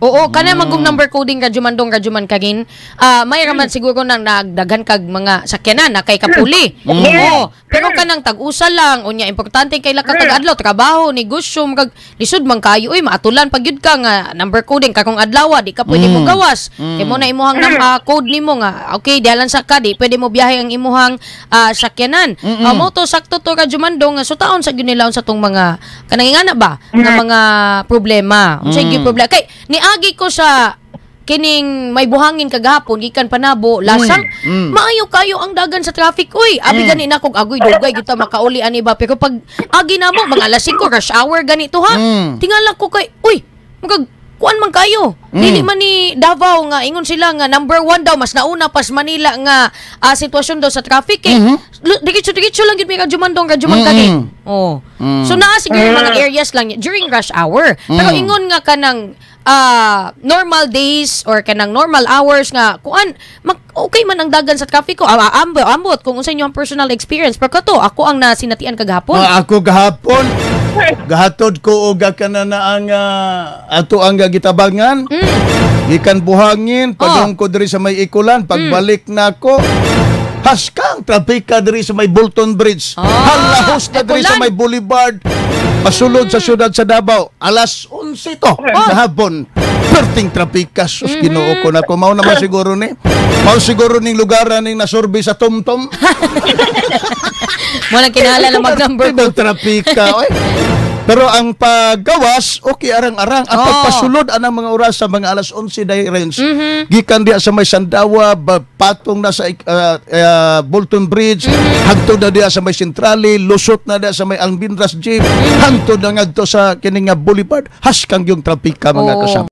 Oo, kana magong number coding rajuman kagin. May raman siguro nang nagdaghan kag mga sakyanan na kay kapuli. Oo, pero kanang tag-usa lang unya importante kay la kag-adlaw trabaho, negosyo kag lisod man kayo oy maatulan pag yud ka nga number coding kakong adlaw di ka pwede mo gawas. Kay mo na imuhang code nimo nga okay dialan sa ka di pwede mo biyahe ang imuhang sakyanan. Mo to sakto to rajumandong nga sutaon sa ginilaon sa tong mga kanang ingana ba nga mga problema. Unsay gyud problema kay niagi ko sa kining may buhangin kagahapon gikan Panabo lasang maayo kayo ang dagan sa traffic uy abi gani na kog agoy dugay kita makauli ani ba pero pag agi na mo mga alas 5 rush hour ganito ha tingala ko kay uy magag kuan man kayo dili man ni Davao nga ingon sila nga number 1 daw mas nauna pas Manila nga sitwasyon daw sa traffic eh diretso lang gid may rajuman kagi so naa siguro mga areas lang during rush hour pero ingon nga kanang normal days or kanang normal hours nga kuan okay man ang dagan sa traffic ko ambot kung unsa inyo ang personal experience pero kato ako ang nasinatian kagahapon ako gahapon gahatod ko og kanana ang ato ang gitabangan gikan buhangin padung ko diri sa may Ikulan pagbalik nako haskang trapika diri sa may Bolton Bridge halahos na diri sa may Boulevard pasulod sa syudad sa Davao alas 11 to sa hapon perting trapika sus Ginoo ko na ko mao naman siguro ni ning lugaran ning nasurbi sa Tumtum mo lang kinahanglan na mag-number ko trapika oy. Pero ang paggawas okay arang-arang ang pagpasulod anang mga oras sa mga alas 11 day range gikan diha sa may Sandawa patong na sa Bolton Bridge hangtod na diha sa may Centrale lusot na diha sa may Almindras Jeep hangtod na ngadto sa kining Boulevard haskang yung trapika mga kasama